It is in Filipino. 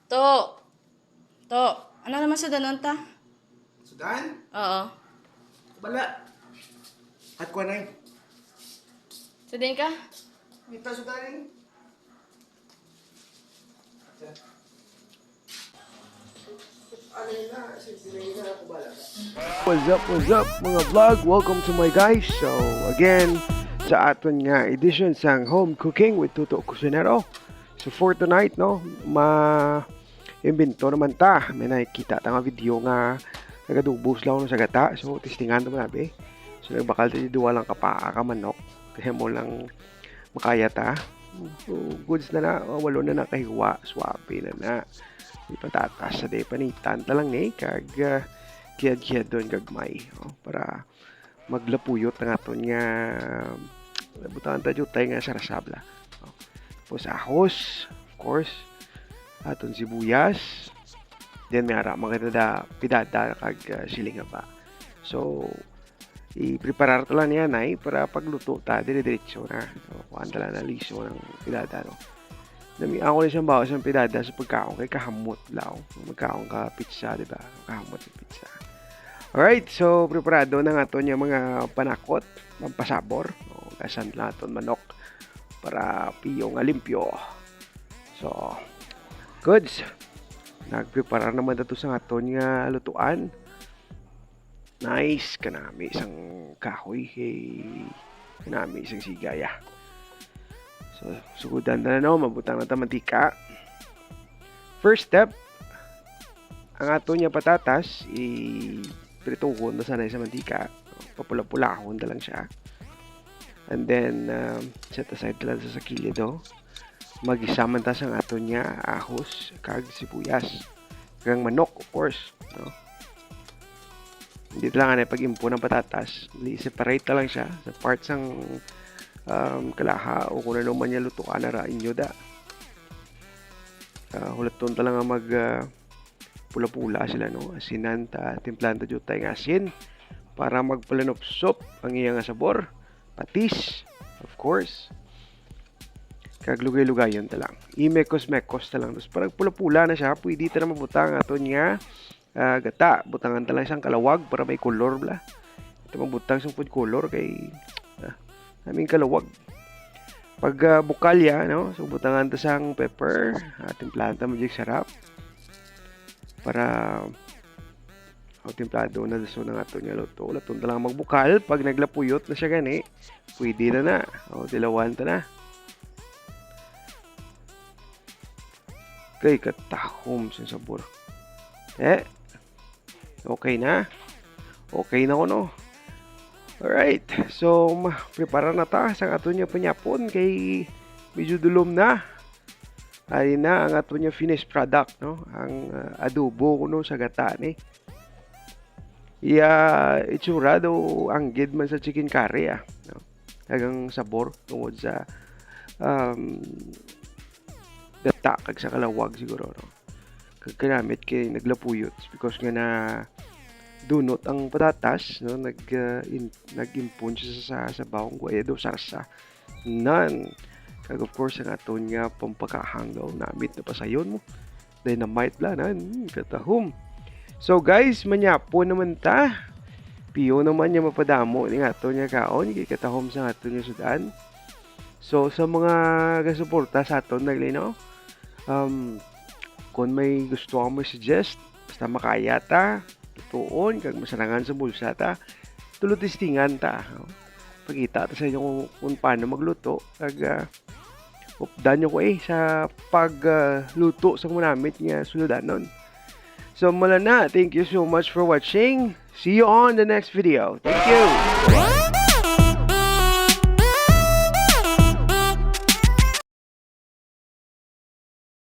To. To. Ano naman sa danon ta? Sudan? Oo. Bala. At ko na Sa din ka? Kita Sudan eh. What's up mga vlog? Welcome to my guys. So again, sa aton nga edition sang Home Cooking with Tuto Cusinero. So for tonight, no, imbento naman ta. May nakikita ta nga video nga nagadubos lang sa gata. So testingan naman nabi. So nagbakal tayo duwa lang kapaa ka manok. Kaya mo lang makaya ta. So goods na na, walo na nakahiwa, swabe na na. May patatas sa day panitan talang eh kag kiyad-kiyad doon gagmay para maglapuyot ng aton nga butangan ta jutay nga sarasabla. Tapos ahos, of course, aton sibuyas, then may ara mga pidada kag silinga pa. So i-preparar to lang yan ay para pagluto ta dire-diretso na. So kuan ta lang na liso ng pidada no. Ako rin siyang bawas ng pidada sa pagkaon kay kahamot lao. Magkaon ka pizza, di ba? Kahamot ng pizza. Alright, so preparado na nga ito yung mga panakot, pampasabor. Gasan lang ito manok para piyong limpyo. So, goods. Nagprepara naman ito sa aton nga lutuan. Nice. Kanami isang kahoy. Kanami isang sigaya. So, sugudan na mabutang na mantika. First step, ang ato niya patatas, i-prituhon na sanay sa mantika. Papula-pulahon na lang siya. And then, set aside lang sa kilid. Mag-isaman tas ang ato niya ahos, kag sibuyas. Kag manok, of course. No? Hindi lang pag-impo ng patatas. I-separate na lang siya sa parts ng kalaha o kung ano man niya lutuan na rain nyo da. Hulaton talaga mag pula-pula sila no. Asinan ta timplanta jutay ng asin para magpalanopsop ang iyang sabor. Patis, of course. Kag lugay-lugayon ta lang. Imekos-mekos ta lang. Tapos parang pula-pula na siya, pwede ta na mabutang aton nga gata. Butangan ta lang isang kalawag para may color bla. Ito mabutang isang food color kay aming kalawag. Pag bukalya, no? So, butangan ta sang pepper. Timplanta mo dyan sarap. Para timplado na so na nga ito niya luto. Latong lang magbukal. Pag naglapuyot na siya gani, pwede na na. Dilawan ta na. Kay katahom sa sabor. Okay na. Okay na ko, no? Alright, so prepara na ta sa ato niya panyapon kay medyo dulom na. Ay na ang ato niya finished product, no? Ang adobo kuno sa gata ni. Itsura do ang gid man sa chicken curry no? Hagang sabor tungod sa gata kag sa kalawag siguro, no? Kag kanamit kay naglapuyot because nga na dunot ang patatas, no? Nag-impon siya sa bawang guayado sarsa. Nan. Kag of course ang aton nga pampakahanggaw namit na pasayon mo. Dynamite la nan katahom. So guys, manyapo naman ta. Piyo naman niya mapadamo ni aton nga kaon kay katahom sa aton nga sudan. So sa mga gasuporta sa aton naglino, kung may gusto ka mo suggest, basta makaya ta, tuon kag masarangan sa bulsa ta, tulo-testingan ta. Pagkita ta sa inyo kung paano magluto kag updan nyo ko sa pagluto sa manamit nga suludanon. So mula na, thank you so much for watching. See you on the next video. Thank you.